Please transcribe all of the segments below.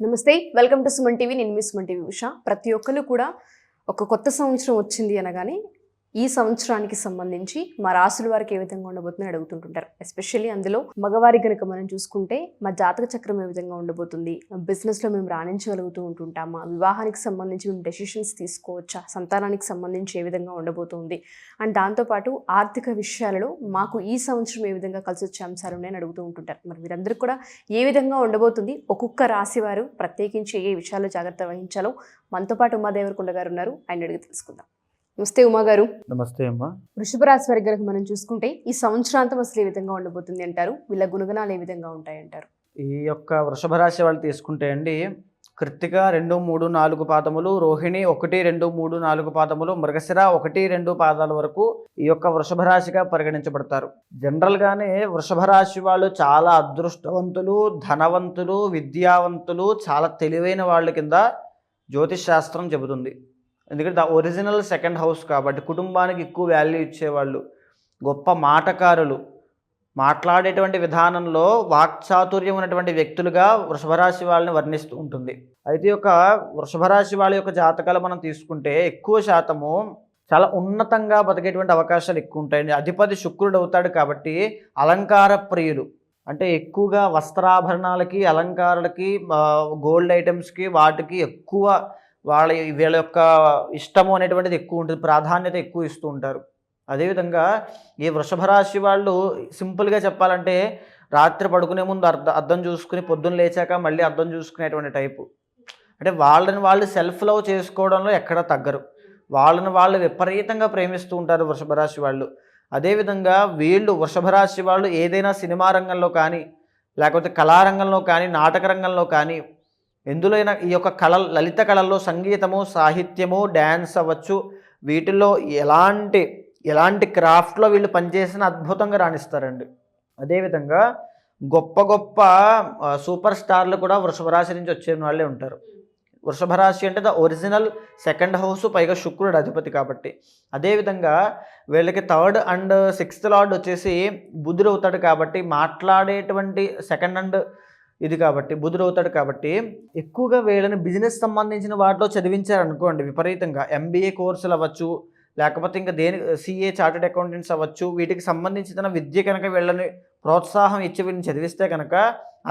నమస్తే, welcome to Suman TV. నేను మీ Suman TV Usha. ప్రతి ఒక్కరు కూడా ఒక కొత్త సంవత్సరం వచ్చింది అనగానే ఈ సంవత్సరానికి సంబంధించి మా రాసుల వారికి ఏ విధంగా ఉండబోతుందని అడుగుతుంటుంటారు. ఎస్పెషల్లీ అందులో మగవారికి కనుక మనం చూసుకుంటే మా జాతక చక్రం ఏ విధంగా ఉండబోతుంది, బిజినెస్లో మేము రాణించగలుగుతూ ఉంటుంటామా, వివాహానికి సంబంధించి మేము డెసిషన్స్ తీసుకోవచ్చా, సంతానానికి సంబంధించి ఏ విధంగా ఉండబోతుంది అండ్ దాంతోపాటు ఆర్థిక విషయాలలో మాకు ఈ సంవత్సరం ఏ విధంగా కలిసి వచ్చే అంశాలు ఉన్నాయని అడుగుతూ ఉంటుంటారు. మరి వీరందరూ కూడా ఏ విధంగా ఉండబోతుంది, ఒక్కొక్క రాశి వారు ప్రత్యేకించి ఏ విషయాల్లో జాగ్రత్త వహించాలో మనతో పాటు ఉమాదేవరకొండ గారు ఉన్నారు, ఆయన అడిగి తెలుసుకుందాం. నమస్తే ఉమా గారు. నమస్తే అమ్మా. వృషభ రాశి వారి కనుక మనం చూసుకుంటే ఈ సంవత్సరాంతం అసలు ఏ విధంగా ఉండబోతుంది అంటారు, వీళ్ళ గుణగణాలు ఏ విధంగా ఉంటాయి అంటారు? ఈ యొక్క వృషభ రాశి వాళ్ళు తీసుకుంటే అండి, కృత్తిక 2, 3, 4 పాదములు, రోహిణి 1, 2, 3, 4 పాదములు, మృగశిర 1, 2 పాదాల వరకు ఈ యొక్క వృషభ రాశిగా పరిగణించబడతారు. జనరల్గానే వృషభ రాశి వాళ్ళు చాలా అదృష్టవంతులు, ధనవంతులు, విద్యావంతులు, చాలా తెలివైన వాళ్ళ కింద జ్యోతిష్ శాస్త్రం చెబుతుంది. ఎందుకంటే ఒరిజినల్ సెకండ్ హౌస్ కాబట్టి కుటుంబానికి ఎక్కువ వాల్యూ ఇచ్చేవాళ్ళు, గొప్ప మాటకారులు, మాట్లాడేటువంటి విధానంలో వాక్చాతుర్యం ఉన్నటువంటి వ్యక్తులుగా వృషభరాశి వాళ్ళని వర్ణిస్తూ ఉంటుంది. అయితే ఈ యొక్క వృషభరాశి వాళ్ళ యొక్క జాతకాలు మనం తీసుకుంటే ఎక్కువ శాతము చాలా ఉన్నతంగా బతికేటువంటి అవకాశాలు ఎక్కువ ఉంటాయండి. అధిపతి శుక్రుడు అవుతాడు కాబట్టి అలంకార ప్రియులు, అంటే ఎక్కువగా వస్త్రాభరణాలకి, అలంకారాలకి, గోల్డ్ ఐటమ్స్కి, వాటికి ఎక్కువ వీళ్ళ యొక్క ఇష్టము అనేటువంటిది ఎక్కువ ఉంటుంది, ప్రాధాన్యత ఎక్కువ ఇస్తూ ఉంటారు. అదేవిధంగా ఈ వృషభ రాశి వాళ్ళు సింపుల్గా చెప్పాలంటే రాత్రి పడుకునే ముందు అద్దం చూసుకుని పొద్దున్న లేచాక మళ్ళీ అద్దం చూసుకునేటువంటి టైపు. అంటే వాళ్ళని వాళ్ళు సెల్ఫ్ లవ్ చేసుకోవడంలో ఎక్కడా తగ్గరు, వాళ్ళని వాళ్ళు విపరీతంగా ప్రేమిస్తూ ఉంటారు వృషభ రాశి వాళ్ళు. అదేవిధంగా వీళ్ళు వృషభ రాశి వాళ్ళు ఏదైనా సినిమా రంగంలో కానీ, లేకపోతే కళారంగంలో కానీ, నాటక రంగంలో కానీ, ఎందులోనైనా ఈ యొక్క లలిత కళల్లో సంగీతము, సాహిత్యము, డ్యాన్స్ అవ్వచ్చు, వీటిల్లో ఎలాంటి క్రాఫ్ట్లో వీళ్ళు పనిచేసిన అద్భుతంగా రాణిస్తారండి. అదేవిధంగా గొప్ప గొప్ప సూపర్ స్టార్లు కూడా వృషభ రాశి నుంచి వచ్చే వాళ్ళే ఉంటారు. వృషభ రాశి అంటే ద ఒరిజినల్ సెకండ్ హౌస్, పైగా శుక్రుడు అధిపతి కాబట్టి. అదేవిధంగా వీళ్ళకి 3rd and 6th లార్డ్ వచ్చేసి బుధుడు అవుతాడు కాబట్టి, మాట్లాడేటువంటి సెకండ్ అండ్ ఇది కాబట్టి బుధుడు అవుతాడు కాబట్టి ఎక్కువగా వీళ్ళని బిజినెస్ సంబంధించిన వాటిలో చదివించారనుకోండి, విపరీతంగా ఎంబీఏ కోర్సులు అవ్వచ్చు, లేకపోతే ఇంకా సిఏ చార్టెడ్ అకౌంటెంట్స్ అవ్వచ్చు, వీటికి సంబంధించిన విద్య కనుక వీళ్ళని ప్రోత్సాహం ఇచ్చి వీళ్ళని చదివిస్తే కనుక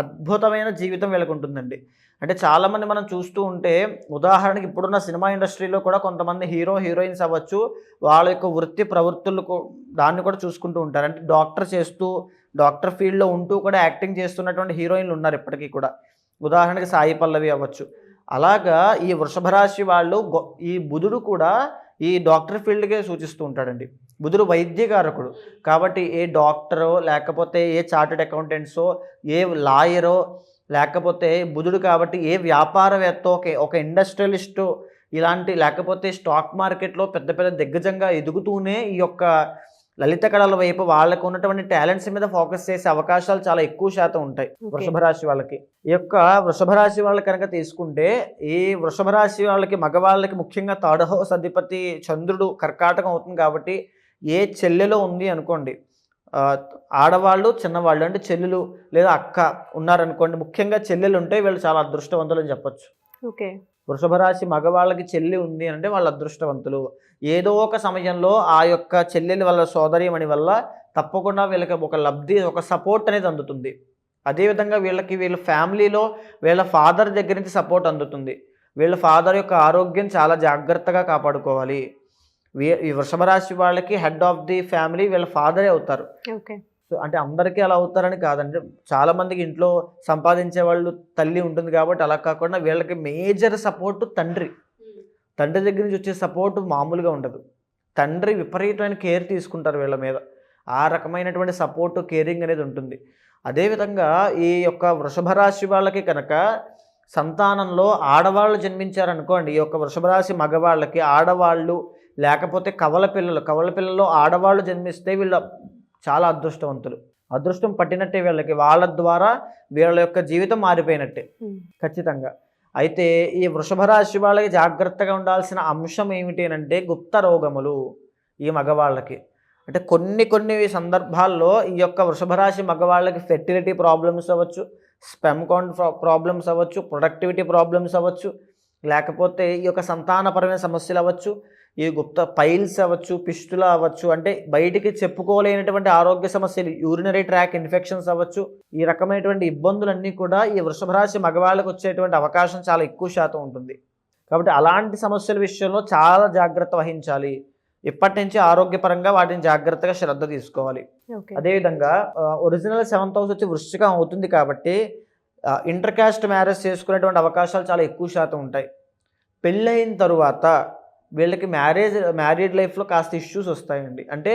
అద్భుతమైన జీవితం వీళ్ళకు ఉంటుందండి. అంటే చాలామంది మనం చూస్తూ ఉంటే, ఉదాహరణకి ఇప్పుడున్న సినిమా ఇండస్ట్రీలో కూడా కొంతమంది హీరోయిన్స్ అవ్వచ్చు, వాళ్ళ యొక్క వృత్తి ప్రవృత్తులకు దాన్ని కూడా చూసుకుంటూ ఉంటారు. అంటే డాక్టర్ ఫీల్డ్లో ఉంటూ కూడా యాక్టింగ్ చేస్తున్నటువంటి హీరోయిన్లు ఉన్నారు ఇప్పటికీ కూడా. ఉదాహరణకి సాయి పల్లవి అవ్వచ్చు. అలాగా ఈ వృషభ రాశి వాళ్ళు ఈ బుధుడు కూడా ఈ డాక్టర్ ఫీల్డ్కే సూచిస్తూ ఉంటాడండి. బుధుడు వైద్యకారకుడు కాబట్టి ఏ డాక్టరో, లేకపోతే ఏ చార్టెడ్ అకౌంటెంట్సో, ఏ లాయరో, లేకపోతే బుధుడు కాబట్టి ఏ వ్యాపారవేత్తో, ఒక ఇండస్ట్రియలిస్టు, ఇలాంటి, లేకపోతే స్టాక్ మార్కెట్లో పెద్ద పెద్ద దిగ్గజంగా ఎదుగుతూనే ఈ యొక్క లలిత కళల వైపు వాళ్ళకు ఉన్నటువంటి టాలెంట్స్ మీద ఫోకస్ చేసే అవకాశాలు చాలా ఎక్కువ శాతం ఉంటాయి వృషభ రాశి వాళ్ళకి. ఈ యొక్క వృషభ రాశి వాళ్ళకి కనుక తీసుకుంటే, ఈ వృషభ రాశి వాళ్ళకి మగవాళ్ళకి ముఖ్యంగా 3rd house అధిపతి చంద్రుడు కర్కాటకం అవుతుంది కాబట్టి, ఏ చెల్లెలో ఉంది అనుకోండి, ఆడవాళ్ళు చిన్నవాళ్ళు అంటే చెల్లెలు లేదా అక్క ఉన్నారనుకోండి, ముఖ్యంగా చెల్లెలు ఉంటే వీళ్ళు చాలా అదృష్టవంతులు అని చెప్పొచ్చు. ఓకే, వృషభ రాశి మగవాళ్ళకి చెల్లి ఉంది అంటే వాళ్ళు అదృష్టవంతులు. ఏదో ఒక సమయంలో ఆ యొక్క చెల్లెలి వల్ల, సోదరీమణి వల్ల తప్పకుండా వీళ్ళకి ఒక లబ్ధి, ఒక సపోర్ట్ అనేది అందుతుంది. అదేవిధంగా వీళ్ళ ఫ్యామిలీలో వీళ్ళ ఫాదర్ దగ్గర నుంచి సపోర్ట్ అందుతుంది. వీళ్ళ ఫాదర్ యొక్క ఆరోగ్యం చాలా జాగ్రత్తగా కాపాడుకోవాలి. ఈ వృషభ రాశి వాళ్ళకి హెడ్ ఆఫ్ ది ఫ్యామిలీ వీళ్ళ ఫాదరే అవుతారు. ఓకే, అంటే అందరికీ అలా అవుతారని కాదండి, చాలామందికి ఇంట్లో సంపాదించే వాళ్ళు తల్లి ఉంటుంది కాబట్టి అలా కాకుండా వీళ్ళకి మేజర్ సపోర్ట్ తండ్రి దగ్గర నుంచి వచ్చే సపోర్ట్ మామూలుగా ఉండదు. తండ్రి విపరీతమైన కేర్ తీసుకుంటారు వీళ్ళ మీద, ఆ రకమైనటువంటి సపోర్టు, కేరింగ్ అనేది ఉంటుంది. అదేవిధంగా ఈ యొక్క వృషభ రాశి వాళ్ళకి కనుక సంతానంలో ఆడవాళ్ళు జన్మించారనుకోండి, ఈ యొక్క వృషభ రాశి మగవాళ్ళకి ఆడవాళ్ళు, లేకపోతే కవల పిల్లల్లో ఆడవాళ్ళు జన్మిస్తే వీళ్ళు చాలా అదృష్టవంతులు. అదృష్టం పట్టినట్టే వీళ్ళకి, వాళ్ళ ద్వారా వీళ్ళ యొక్క జీవితం మారిపోయినట్టే ఖచ్చితంగా. అయితే ఈ వృషభ రాశి వాళ్ళకి జాగ్రత్తగా ఉండాల్సిన అంశం ఏమిటి అంటే గుప్త రోగములు. ఈ మగవాళ్ళకి అంటే కొన్ని సందర్భాల్లో ఈ యొక్క వృషభ రాశి మగవాళ్ళకి ఫెర్టిలిటీ ప్రాబ్లమ్స్ అవ్వచ్చు, స్పెమ్ కౌంట్ ప్రాబ్లమ్స్ అవ్వచ్చు, ప్రొడక్టివిటీ ప్రాబ్లమ్స్ అవ్వచ్చు, లేకపోతే ఈ యొక్క సంతానపరమైన సమస్యలు అవ్వచ్చు, ఈ గుప్త పైల్స్ అవ్వచ్చు, పిస్టులా అవ్వచ్చు, అంటే బయటికి చెప్పుకోలేనటువంటి ఆరోగ్య సమస్యలు, యూరినరీ ట్రాక్ ఇన్ఫెక్షన్స్ అవ్వచ్చు. ఈ రకమైనటువంటి ఇబ్బందులన్నీ కూడా ఈ వృషభ రాశి మగవాళ్ళకు వచ్చేటువంటి అవకాశం చాలా ఎక్కువ శాతం ఉంటుంది. కాబట్టి అలాంటి సమస్యల విషయంలో చాలా జాగ్రత్త వహించాలి. ఇప్పటి నుంచి ఆరోగ్యపరంగా వాటిని జాగ్రత్తగా శ్రద్ధ తీసుకోవాలి. అదేవిధంగా ఒరిజినల్ 7th హౌస్ వచ్చి వృశ్చికం అవుతుంది కాబట్టి ఇంటర్ కాస్ట్ మ్యారేజ్ చేసుకునేటువంటి అవకాశాలు చాలా ఎక్కువ శాతం ఉంటాయి. పెళ్ళైన తరువాత వీళ్ళకి మ్యారీడ్ లైఫ్లో కాస్త ఇష్యూస్ వస్తాయండి. అంటే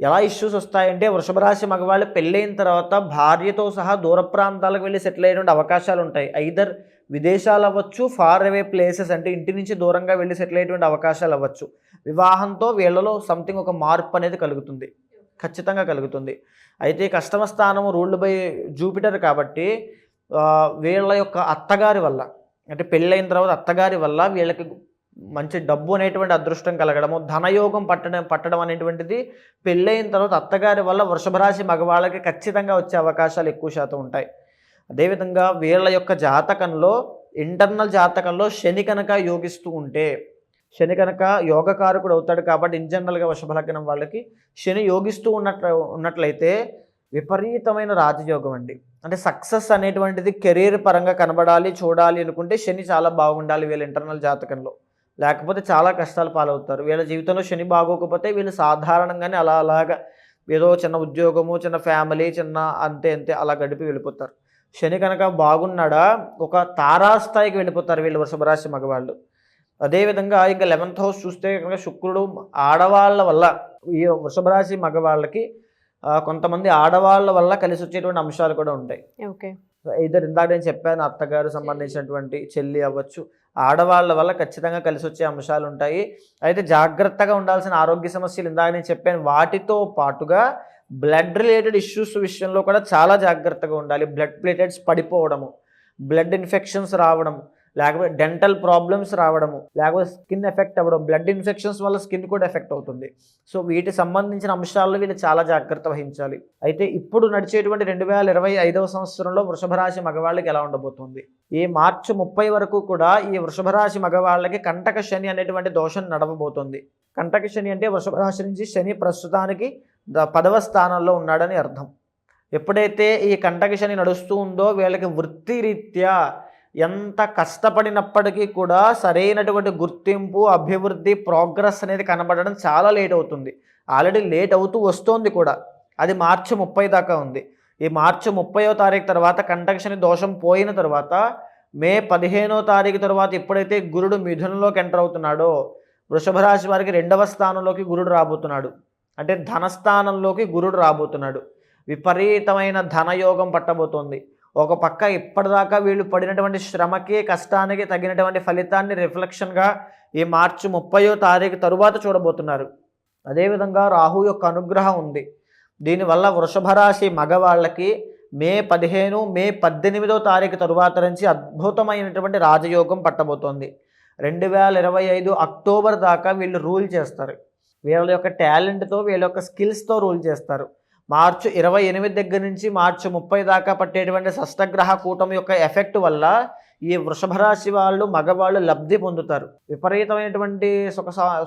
ఎలా ఇష్యూస్ వస్తాయంటే వృషభ రాశి మగవాళ్ళు పెళ్ళైన తర్వాత భార్యతో సహా దూర ప్రాంతాలకు వెళ్ళి సెటిల్ అయ్యేటువంటి అవకాశాలు ఉంటాయి. ఐదర్ విదేశాలు అవ్వచ్చు, ఫార్ అవే ప్లేసెస్ అంటే ఇంటి నుంచి దూరంగా వెళ్ళి సెటిల్ అయ్యేటువంటి అవకాశాలు అవ్వచ్చు. వివాహంతో వీళ్ళలో సంథింగ్ ఒక మార్పు అనేది కలుగుతుంది, ఖచ్చితంగా కలుగుతుంది. అయితే కష్టమ స్థానము రూల్డ్ బై జూపిటర్ కాబట్టి వీళ్ళ యొక్క అత్తగారి వల్ల, అంటే పెళ్ళైన తర్వాత అత్తగారి వల్ల వీళ్ళకి మంచి డబ్బు అనేటువంటి అదృష్టం కలగడము, ధనయోగం పట్టడం అనేటువంటిది పెళ్ళైన తర్వాత అత్తగారి వల్ల వృషభ రాశి మగవాళ్ళకి ఖచ్చితంగా వచ్చే అవకాశాలు ఎక్కువ శాతం ఉంటాయి. అదేవిధంగా వీళ్ళ యొక్క జాతకంలో, ఇంటర్నల్ జాతకంలో శని కనుక యోగిస్తూ ఉంటే, శని కనుక యోగకారకుడు అవుతాడు కాబట్టి ఇన్ జనరల్గా వృషభ లగ్నం వాళ్ళకి శని యోగిస్తూ ఉన్నట్లయితే విపరీతమైన రాజయోగం అండి. అంటే సక్సెస్ అనేటువంటిది కెరీర్ పరంగా కనబడాలి, చూడాలి అనుకుంటే శని చాలా బాగుండాలి వీళ్ళ ఇంటర్నల్ జాతకంలో, లేకపోతే చాలా కష్టాలు పాలవుతారు. వీళ్ళ జీవితంలో శని బాగోకపోతే వీళ్ళు సాధారణంగానే అలాగా ఏదో చిన్న ఉద్యోగము, చిన్న ఫ్యామిలీ, చిన్న అంతే అలా గడిపి వెళ్ళిపోతారు. శని కనుక బాగున్నాడా ఒక తారాస్థాయికి వెళ్ళిపోతారు వీళ్ళు వృషభ రాశి మగవాళ్ళు. అదేవిధంగా ఇంకా 11th హౌస్ చూస్తే కనుక శుక్రుడు ఆడవాళ్ళ వల్ల, ఈ వృషభ రాశి మగవాళ్ళకి కొంతమంది ఆడవాళ్ళ వల్ల కలిసి వచ్చేటువంటి అంశాలు కూడా ఉంటాయి. ఇందాక నేను చెప్పాను, అత్తగారు సంబంధించినటువంటి చెల్లి అవ్వచ్చు, ఆడవాళ్ళ వల్ల ఖచ్చితంగా కలిసి వచ్చే అంశాలు ఉంటాయి. అయితే జాగ్రత్తగా ఉండాల్సిన ఆరోగ్య సమస్యలు ఇందాక నేను చెప్పాను, వాటితో పాటుగా బ్లడ్ రిలేటెడ్ ఇష్యూస్ విషయంలో కూడా చాలా జాగ్రత్తగా ఉండాలి. బ్లడ్ ప్లేటెట్స్ పడిపోవడము, బ్లడ్ ఇన్ఫెక్షన్స్ రావడము, లేకపోతే డెంటల్ ప్రాబ్లమ్స్ రావడము, లేకపోతే స్కిన్ ఎఫెక్ట్ అవ్వడం, బ్లడ్ ఇన్ఫెక్షన్స్ వల్ల స్కిన్ కూడా ఎఫెక్ట్ అవుతుంది. సో వీటికి సంబంధించిన అంశాల్లో వీళ్ళు చాలా జాగ్రత్త వహించాలి. అయితే ఇప్పుడు నడిచేటువంటి 2025వ సంవత్సరంలో వృషభ రాశి మగవాళ్ళకి ఎలా ఉండబోతుంది? ఈ మార్చి 30 వరకు కూడా ఈ వృషభ రాశి మగవాళ్ళకి కంటక శని అనేటువంటి దోషం నడవబోతుంది. కంటక శని అంటే వృషభ రాశి నుంచి శని ప్రస్తుతానికి 10వ స్థానంలో ఉన్నాడని అర్థం. ఎప్పుడైతే ఈ కంటక శని నడుస్తూ ఉందో వీళ్ళకి వృత్తిరీత్యా ఎంత కష్టపడినప్పటికీ కూడా సరైనటువంటి గుర్తింపు, అభివృద్ధి, ప్రోగ్రెస్ అనేది కనబడడం చాలా లేట్ అవుతుంది. ఆల్రెడీ లేట్ అవుతూ వస్తోంది కూడా. అది మార్చి 30 దాకా ఉంది. ఈ మార్చి 30వ తారీఖు తర్వాత కంటక శని దోషం పోయిన తర్వాత మే 15వ తారీఖు తర్వాత ఎప్పుడైతే గురుడు మిథునంలోకి ఎంటర్ అవుతున్నాడో వృషభ రాశి వారికి 2వ స్థానంలోకి గురుడు రాబోతున్నాడు. అంటే ధనస్థానంలోకి గురుడు రాబోతున్నాడు. విపరీతమైన ధనయోగం పట్టబోతోంది. ఒక పక్క ఇప్పటిదాకా వీళ్ళు పడినటువంటి శ్రమకి, కష్టానికి తగినటువంటి ఫలితాన్ని రిఫ్లెక్షన్గా ఈ మార్చి 30వ తారీఖు తరువాత చూడబోతున్నారు. అదేవిధంగా రాహు యొక్క అనుగ్రహం ఉంది. దీనివల్ల వృషభ రాశి మగవాళ్ళకి మే 15, మే 18వ తారీఖు తరువాత నుంచి అద్భుతమైనటువంటి రాజయోగం పట్టబోతోంది. 2025 అక్టోబర్ దాకా వీళ్ళు రూల్ చేస్తారు. వీళ్ళ యొక్క టాలెంట్తో, వీళ్ళ యొక్క స్కిల్స్తో రూల్ చేస్తారు. మార్చి 28 దగ్గర నుంచి మార్చి 30 దాకా పట్టేటువంటి షష్టగ్రహ కూటమి యొక్క ఎఫెక్ట్ వల్ల ఈ వృషభ రాశి వాళ్ళు మగవాళ్ళు లబ్ధి పొందుతారు. విపరీతమైనటువంటి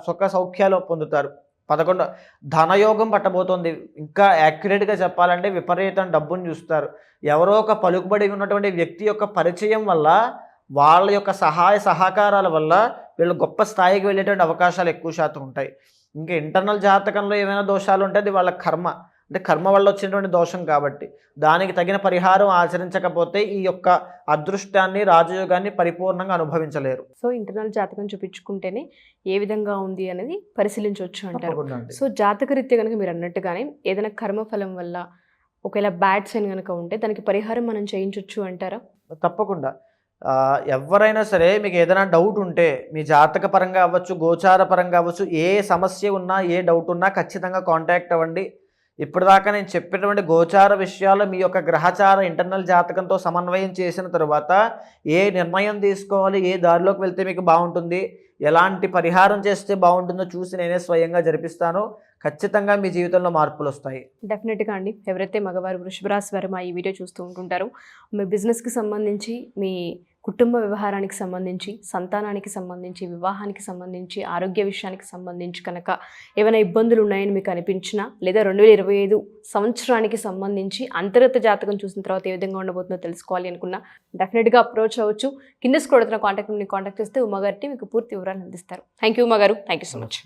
సుఖ సౌఖ్యాలు పొందుతారు. 11 ధనయోగం పట్టబోతోంది. ఇంకా యాక్యురేట్గా చెప్పాలంటే విపరీతం డబ్బును చూస్తారు. ఎవరో ఒక పలుకుబడి ఉన్నటువంటి వ్యక్తి యొక్క పరిచయం వల్ల, వాళ్ళ యొక్క సహాయ సహకారాల వల్ల వీళ్ళు గొప్ప స్థాయికి వెళ్ళేటువంటి అవకాశాలు ఎక్కువ శాతం ఉంటాయి. ఇంకా ఇంటర్నల్ జాతకంలో ఏమైనా దోషాలు ఉంటే అది వాళ్ళ కర్మ, అంటే కర్మ వల్ల వచ్చినటువంటి దోషం కాబట్టి దానికి తగిన పరిహారం ఆచరించకపోతే ఈ యొక్క అదృష్టాన్ని, రాజయోగాన్ని పరిపూర్ణంగా అనుభవించలేరు. సో ఇంటర్నల్ జాతకం చూపించుకుంటేనే ఏ విధంగా ఉంది అనేది పరిశీలించవచ్చు అంటారు. సో జాతకరీత్యా కనుక మీరు అన్నట్టుగానే ఏదైనా కర్మఫలం వల్ల ఒకవేళ బ్యాడ్ సైన్ కనుక ఉంటే దానికి పరిహారం మనం చేయించవచ్చు అంటారా? తప్పకుండా. ఎవరైనా సరే మీకు ఏదైనా డౌట్ ఉంటే మీ జాతక పరంగా అవ్వచ్చు, గోచార పరంగా అవ్వచ్చు, ఏ సమస్య ఉన్నా, ఏ డౌట్ ఉన్నా ఖచ్చితంగా కాంటాక్ట్ అవ్వండి. ఇప్పటిదాకా నేను చెప్పినటువంటి గోచార విషయాలు మీ యొక్క గ్రహచార ఇంటర్నల్ జాతకంతో సమన్వయం చేసిన తర్వాత ఏ నిర్ణయం తీసుకోవాలి, ఏ దారిలోకి వెళ్తే మీకు బాగుంటుంది, ఎలాంటి పరిహారం చేస్తే బాగుంటుందో చూసి నేనే స్వయంగా జరిపిస్తాను. ఖచ్చితంగా మీ జీవితంలో మార్పులు వస్తాయి. డెఫినెట్గా అండి. ఎవరైతే మగవారు వృషభ రాశి వారు మా ఈ వీడియో చూస్తూ ఉంటుంటారో, మీ బిజినెస్కి సంబంధించి, మీ కుటుంబ వ్యవహారానికి సంబంధించి, సంతానానికి సంబంధించి, వివాహానికి సంబంధించి, ఆరోగ్య విషయానికి సంబంధించి కనుక ఏమైనా ఇబ్బందులు ఉన్నాయని మీకు అనిపించినా, లేదా 2025 సంవత్సరానికి సంబంధించి అంతర్గత జాతకం చూసిన తర్వాత ఏ విధంగా ఉండబోతుందో తెలుసుకోవాలి అనుకున్నా డెఫినెట్గా అప్రోచ్ అవ్వచ్చు. కింద స్క్రోల్ అవుతున్న కాంటాక్ట్ చేస్తే ఉమాగారిని మీకు పూర్తి వివరాలు అందిస్తారు. థ్యాంక్ యూ ఉమాగారు. Thank you so much.